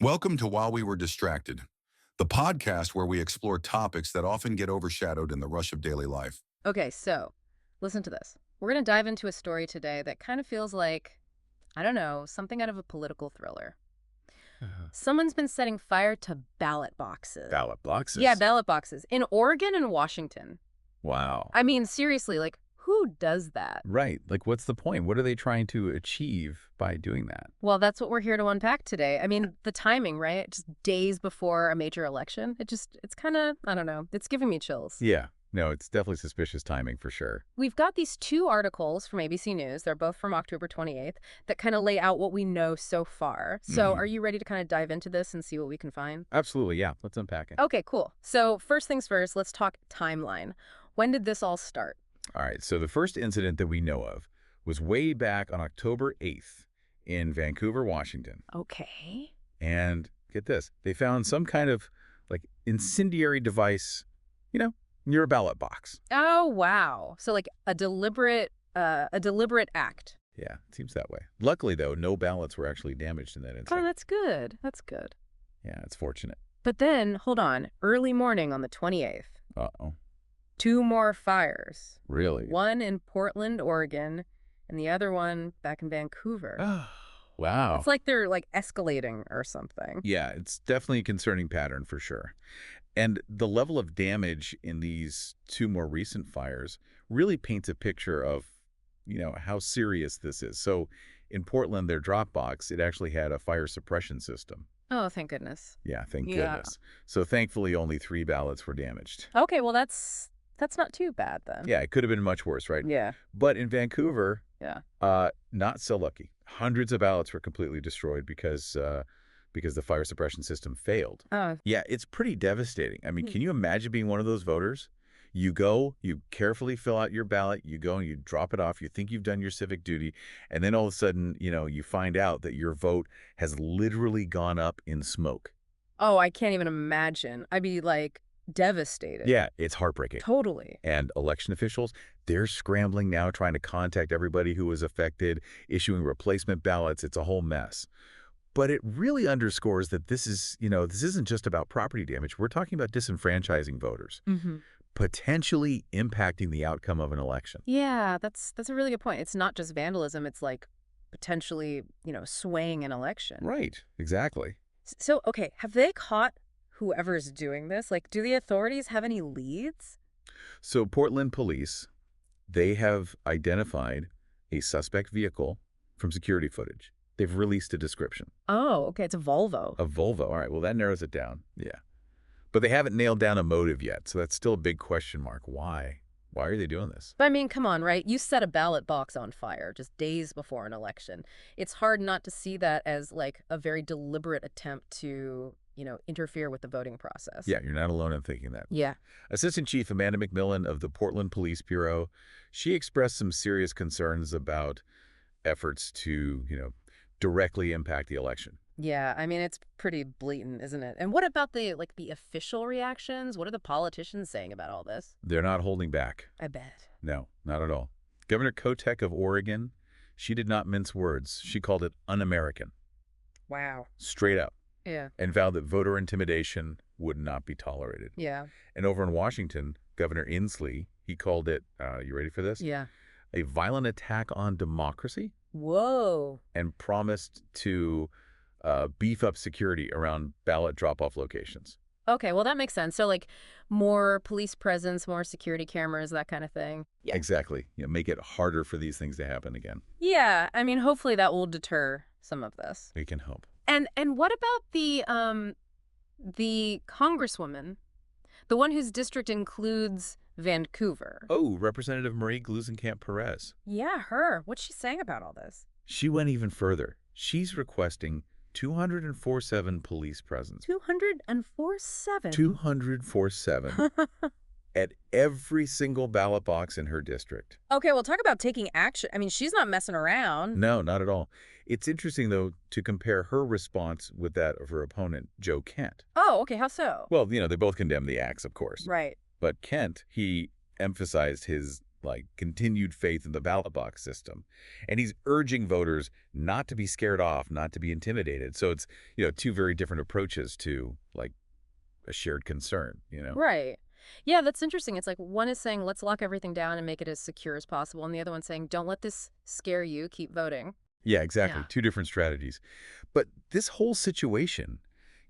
Welcome to While We Were Distracted, the podcast where we explore topics that often get overshadowed in the rush of daily life. Okay, so listen to this. We're going to dive into a story today that kind of feels like, I don't know, something out of a political thriller. Uh, Someone's been setting fire to ballot boxes. Ballot Yeah, boxes. ballot boxes in Oregon and Washington. Wow. I mean, seriously, like, who does that? Right. Like, what's the point? What are they trying to achieve by doing that? Well, that's what we're here to unpack today. I mean, the timing, right? Just days before a major election. It's kind of, I don't know, it's giving me chills. Yeah. No, it's definitely suspicious timing for sure. We've got these two articles from ABC News. They're both from October 28th that kind of lay out what we know so far. So are you ready to kind of dive into this and see what we can find? Absolutely. Yeah. Let's unpack it. Okay, cool. So first things first, let's talk timeline. When did this all start? All right. So the first incident that we know of was way back on October 8th in Vancouver, Washington. Okay. And get this, they found some kind of like incendiary device, near a ballot box. Oh, wow. So like a deliberate act. Yeah, it seems that way. Luckily, though, no ballots were actually damaged in that Oh, incident. that's good. That's good. Yeah, it's fortunate. But then, hold on, early morning on the 28th, Uh-oh. two more fires. Really? One in Portland, Oregon, and the other one back in Vancouver. Oh, wow. It's like they're like escalating or something. Yeah, it's definitely a concerning pattern for sure. And the level of damage in these two more recent fires really paints a picture of, how serious this is. So in Portland, their drop box, it actually had a fire suppression system. Oh, thank goodness. Yeah, thank Yeah. goodness. So thankfully, only 3 ballots were damaged. Okay, well that's not too bad then. Yeah, it could have been much worse, right? Yeah. But in Vancouver, Yeah. not so lucky. Hundreds of ballots were completely destroyed because the fire suppression system failed. Oh, Yeah, it's pretty devastating. I mean, Hmm. can you imagine being one of those voters? You go, you carefully fill out your ballot, you go and you drop it off, you think you've done your civic duty, and then all of a sudden, you find out that your vote has literally gone up in smoke. oh, I can't even imagine. I'd be like devastated. Yeah, it's heartbreaking. Totally. And election officials, they're scrambling now, trying to contact everybody who was affected, issuing replacement ballots. It's a whole mess. But it really underscores that this isn't just about property damage. We're talking about disenfranchising voters, Mm-hmm. potentially impacting the outcome of an election. Yeah, that's a really good point. It's not just vandalism. It's like potentially, swaying an election. Right, exactly. So, okay, have they caught whoever's doing this? Like, do the authorities have any leads? So Portland police, they have identified a suspect vehicle from security footage. They've released a description. Oh, okay, it's a Volvo. A Volvo. All right, well, that narrows it down. Yeah. But they haven't nailed down a motive yet, so that's still a big question mark. Why? Why are they doing this? But I mean, come on, right? You set a ballot box on fire just days before an election. It's hard not to see that as like a very deliberate attempt to, interfere with the voting process. Yeah, you're not alone in thinking that. Yeah. Assistant Chief Amanda McMillan of the Portland Police Bureau, she expressed some serious concerns about efforts to, directly impact the election. Yeah, I mean, it's pretty blatant, isn't it? And what about the official reactions? What are the politicians saying about all this? They're not holding back. I bet. No, not at all. Governor Kotek of Oregon, she did not mince words. She called it un-American, Wow. straight up, Yeah. and vowed that voter intimidation would not be tolerated. Yeah. And over in Washington, Governor Inslee, he called it, you ready for this? Yeah. A violent attack on democracy, Whoa. and promised to beef up security around ballot drop-off locations. Okay, well, that makes sense. So, like, more police presence, more security cameras, that kind of thing. Yeah. Exactly. Make it harder for these things to happen again. Yeah, I mean, hopefully that will deter some of this. We can hope. And what about the congresswoman, the one whose district includes Vancouver? Oh, Representative Marie Gluesenkamp-Perez. Yeah, her. What's she saying about all this? She went even further. She's requesting 204/7 police presence. 204/7. 204/7 at every single ballot box in her district. Okay, well, talk about taking action. I mean, she's not messing around. No, not at all. It's interesting, though, to compare her response with that of her opponent, Joe Kent. Oh, okay, how so? Well, they both condemned the acts, of course. Right. But Kent, he emphasized his like continued faith in the ballot box system. And he's urging voters not to be scared off, not to be intimidated. So it's, two very different approaches to like a shared concern. Right. Yeah, that's interesting. It's like one is saying, let's lock everything down and make it as secure as possible. And the other one's saying, don't let this scare you. Keep voting. Yeah, exactly. Yeah. Two different strategies. But this whole situation,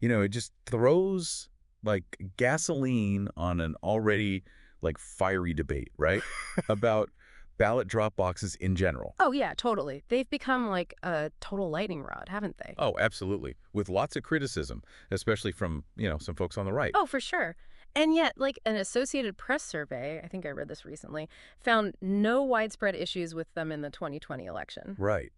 it just throws like gasoline on an already like fiery debate, right? About ballot drop boxes in general. Oh, yeah, totally. They've become like a total lightning rod, haven't they? Oh, absolutely. With lots of criticism, especially from, some folks on the right. Oh, for sure. And yet, like an Associated Press survey, I think I read this recently, found no widespread issues with them in the 2020 election. Right.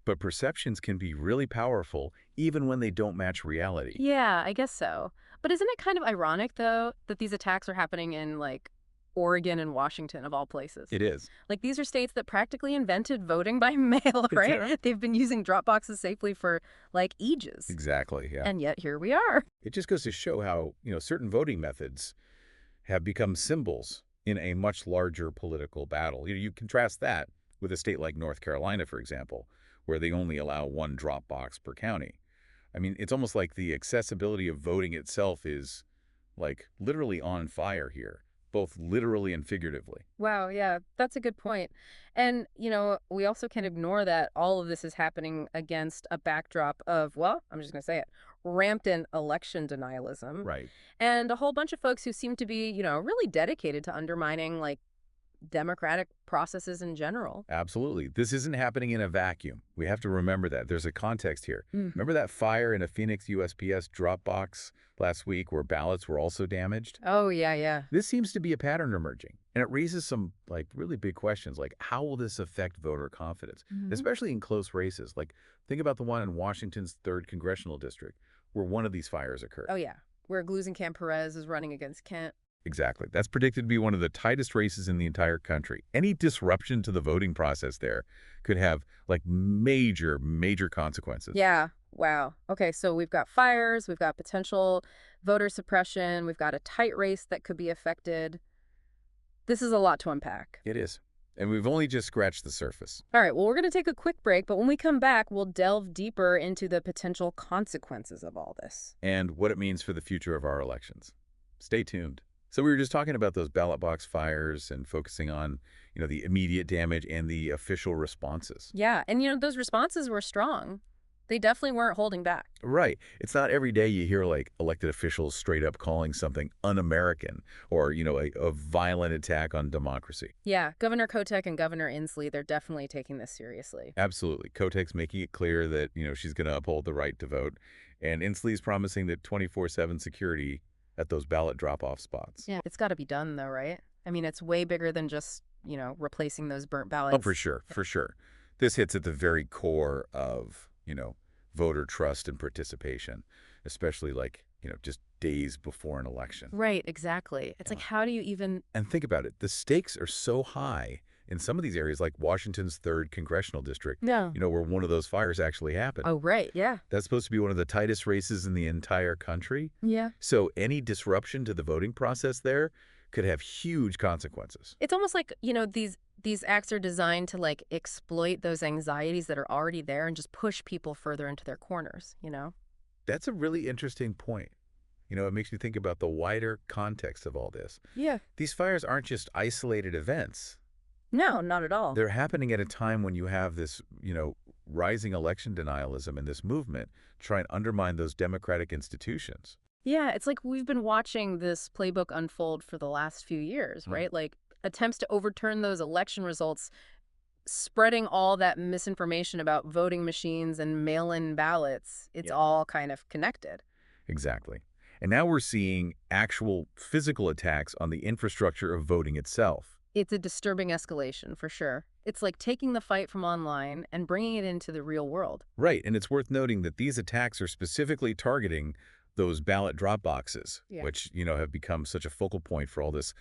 But perceptions can be really powerful even when they don't match reality. Yeah, I guess so. But isn't it kind of ironic, though, that these attacks are happening in, like, Oregon and Washington, of all places? It is. Like, these are states that practically invented voting by mail, right? Yeah. They've been using drop boxes safely for, like, ages. Exactly, yeah. And yet, here we are. It just goes to show how, certain voting methods have become symbols in a much larger political battle. You contrast that with a state like North Carolina, for example, where they only allow one drop box per county. I mean, it's almost like the accessibility of voting itself is, like, literally on fire here, both literally and figuratively. Wow, yeah, that's a good point. And, we also can't ignore that all of this is happening against a backdrop of, well, I'm just going to say it, rampant election denialism. Right. And a whole bunch of folks who seem to be, really dedicated to undermining, like, democratic processes in general. Absolutely. This isn't happening in a vacuum. We have to remember that. There's a context here. Mhm. Remember that fire in a Phoenix USPS drop box last week where ballots were also damaged? Oh, yeah, yeah. This seems to be a pattern emerging, and it raises some like really big questions, like how will this affect voter confidence, Mhm. especially in close races? Like think about the one in Washington's 3rd congressional district where one of these fires occurred. Oh, yeah. Where Glusenkamp Perez is running against Kent. Exactly. That's predicted to be one of the tightest races in the entire country. Any disruption to the voting process there could have like major, major consequences. Yeah. Wow. Okay, so we've got fires, we've got potential voter suppression, we've got a tight race that could be affected. This is a lot to unpack. It is. And we've only just scratched the surface. All right, well, we're going to take a quick break, but when we come back, we'll delve deeper into the potential consequences of all this. And what it means for the future of our elections. Stay tuned. So we were just talking about those ballot box fires and focusing on, the immediate damage and the official responses. Yeah, and those responses were strong. They definitely weren't holding back. Right. It's not every day you hear like elected officials straight up calling something un-American or, a violent attack on democracy. Yeah, Governor Kotek and Governor Inslee, they're definitely taking this seriously. Absolutely. Kotek's making it clear that, she's going to uphold the right to vote. And Inslee's promising that 24/7 security at those ballot drop-off spots. Yeah, it's got to be done though, right? I mean, it's way bigger than just, replacing those burnt ballots. Oh, for sure. For sure. This hits at the very core of, voter trust and participation, especially like, just days before an election. Right, exactly. It's like, how do you even... And think about it. The stakes are so high in some of these areas, like Washington's 3rd congressional district, No. where one of those fires actually happened. Oh, right, yeah. That's supposed to be one of the tightest races in the entire country. Yeah. So any disruption to the voting process there could have huge consequences. It's almost like, these acts are designed to, like, exploit those anxieties that are already there and just push people further into their corners. That's a really interesting point. It makes me think about the wider context of all this. Yeah. These fires aren't just isolated events. No, not at all. They're happening at a time when you have this, rising election denialism and this movement try and undermine those democratic institutions. Yeah, it's like we've been watching this playbook unfold for the last few years, right? Like attempts to overturn those election results, spreading all that misinformation about voting machines and mail-in ballots. It's all kind of connected. Exactly. And now we're seeing actual physical attacks on the infrastructure of voting itself. It's a disturbing escalation, for sure. It's like taking the fight from online and bringing it into the real world. Right, and it's worth noting that these attacks are specifically targeting those ballot drop boxes, Yeah. which, have become such a focal point for all this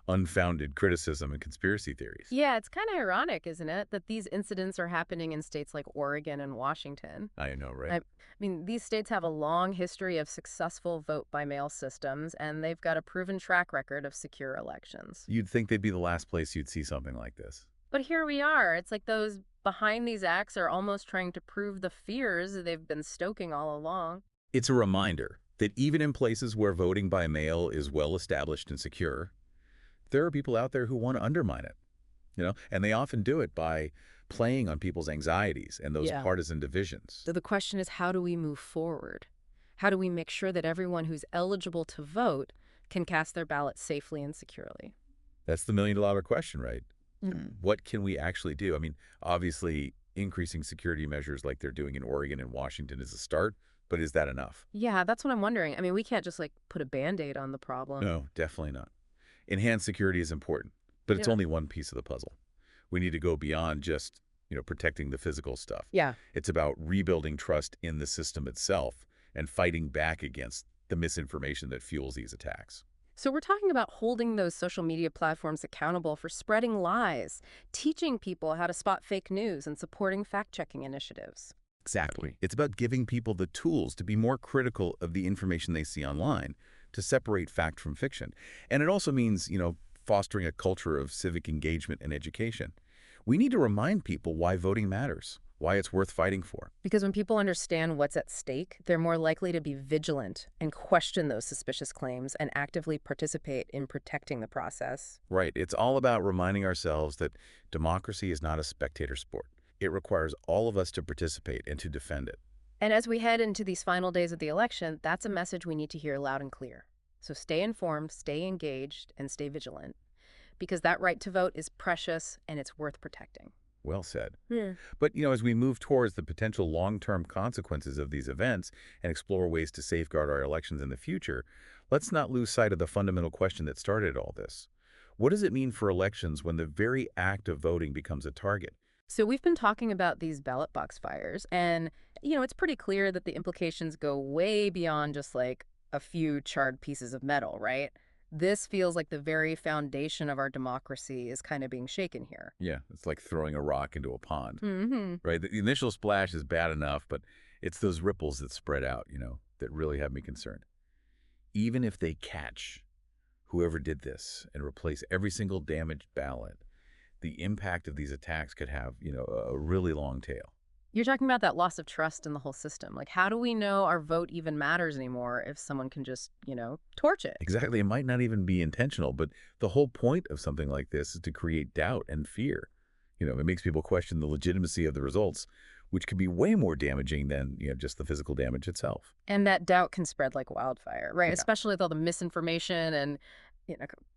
unfounded criticism and conspiracy theories. Yeah, it's kind of ironic, isn't it, that these incidents are happening in states like Oregon and Washington. I know, right? I mean, these states have a long history of successful vote-by-mail systems, and they've got a proven track record of secure elections. You'd think they'd be the last place you'd see something like this. But here we are. It's like those behind these acts are almost trying to prove the fears they've been stoking all along. It's a reminder that even in places where voting by mail is well established and secure, there are people out there who want to undermine it, and they often do it by playing on people's anxieties and those Yeah. partisan divisions. So the question is, how do we move forward? How do we make sure that everyone who's eligible to vote can cast their ballot safely and securely? That's the million-dollar question, right? What can we actually do? I mean, obviously, increasing security measures like they're doing in Oregon and Washington is a start, but is that enough? Yeah, that's what I'm wondering. I mean, we can't just like put a Band-Aid on the problem. No, definitely not. Enhanced security is important, but it's Yeah. only one piece of the puzzle. We need to go beyond just, protecting the physical stuff. Yeah. It's about rebuilding trust in the system itself and fighting back against the misinformation that fuels these attacks. So we're talking about holding those social media platforms accountable for spreading lies, teaching people how to spot fake news, and supporting fact-checking initiatives. Exactly. It's about giving people the tools to be more critical of the information they see online, to separate fact from fiction. And it also means, fostering a culture of civic engagement and education. We need to remind people why voting matters, why it's worth fighting for. Because when people understand what's at stake, they're more likely to be vigilant and question those suspicious claims and actively participate in protecting the process. Right. It's all about reminding ourselves that democracy is not a spectator sport. It requires all of us to participate and to defend it. And as we head into these final days of the election, that's a message we need to hear loud and clear. So stay informed, stay engaged, and stay vigilant. Because that right to vote is precious and it's worth protecting. Well said. Yeah. But, as we move towards the potential long-term consequences of these events and explore ways to safeguard our elections in the future, let's not lose sight of the fundamental question that started all this. What does it mean for elections when the very act of voting becomes a target? So we've been talking about these ballot box fires, and, it's pretty clear that the implications go way beyond just like a few charred pieces of metal, right? This feels like the very foundation of our democracy is kind of being shaken here. Yeah, it's like throwing a rock into a pond, Mm-hmm. right? The initial splash is bad enough, but it's those ripples that spread out, that really have me concerned. Even if they catch whoever did this and replace every single damaged ballot, the impact of these attacks could have, a really long tail. You're talking about that loss of trust in the whole system. Like, how do we know our vote even matters anymore if someone can just, torch it? Exactly. It might not even be intentional, but the whole point of something like this is to create doubt and fear. It makes people question the legitimacy of the results, which can be way more damaging than, just the physical damage itself. And that doubt can spread like wildfire, right? Yeah. Especially with all the misinformation and,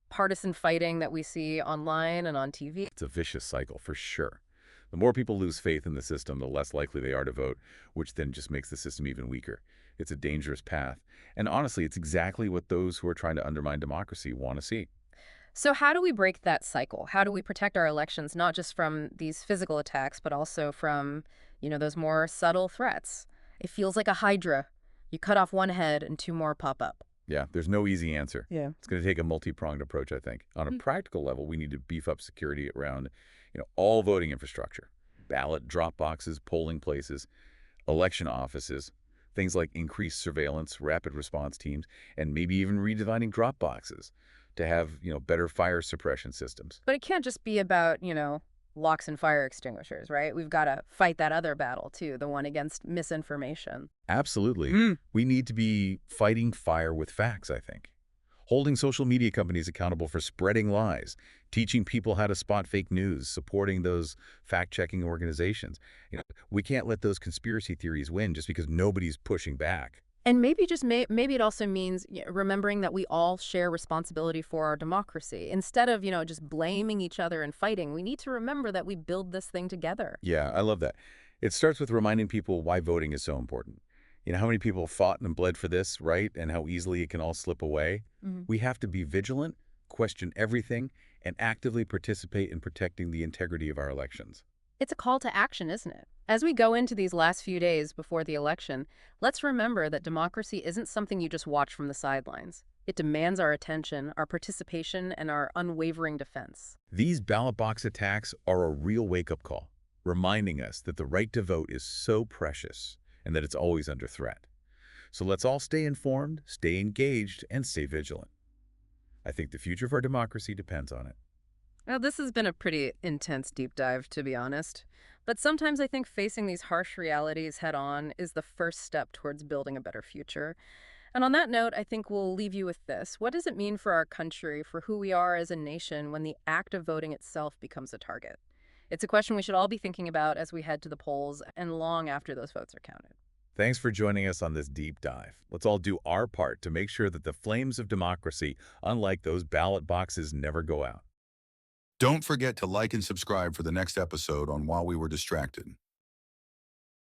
partisan fighting that we see online and on TV. It's a vicious cycle for sure. The more people lose faith in the system, the less likely they are to vote, which then just makes the system even weaker. It's a dangerous path. And honestly, it's exactly what those who are trying to undermine democracy want to see. So how do we break that cycle? How do we protect our elections, not just from these physical attacks, but also from, those more subtle threats? It feels like a hydra. You cut off one head and two more pop up. Yeah, there's no easy answer. Yeah. It's going to take a multi-pronged approach, I think. On a practical level, we need to beef up security around, all voting infrastructure, ballot drop boxes, polling places, election offices, things like increased surveillance, rapid response teams, and maybe even redesigning drop boxes to have, better fire suppression systems. But it can't just be about, locks and fire extinguishers, right? We've got to fight that other battle, too, the one against misinformation. Absolutely. We need to be fighting fire with facts, I think. Holding social media companies accountable for spreading lies, teaching people how to spot fake news, supporting those fact-checking organizations. We can't let those conspiracy theories win just because nobody's pushing back. And maybe maybe it also means remembering that we all share responsibility for our democracy. Instead of, just blaming each other and fighting, we need to remember that we build this thing together. Yeah, I love that. It starts with reminding people why voting is so important. How many people fought and bled for this, right? And how easily it can all slip away. We have to be vigilant, question everything, and actively participate in protecting the integrity of our elections. It's a call to action, isn't it? As we go into these last few days before the election, let's remember that democracy isn't something you just watch from the sidelines. It demands our attention, our participation, and our unwavering defense. These ballot box attacks are a real wake-up call, reminding us that the right to vote is so precious and that it's always under threat. So let's all stay informed, stay engaged, and stay vigilant. I think the future of our democracy depends on it. Well, this has been a pretty intense deep dive, to be honest. But sometimes I think facing these harsh realities head on is the first step towards building a better future. And on that note, I think we'll leave you with this. What does it mean for our country, for who we are as a nation, when the act of voting itself becomes a target? It's a question we should all be thinking about as we head to the polls and long after those votes are counted. Thanks for joining us on this deep dive. Let's all do our part to make sure that the flames of democracy, unlike those ballot boxes, never go out. Don't forget to like and subscribe for the next episode on While We Were Distracted.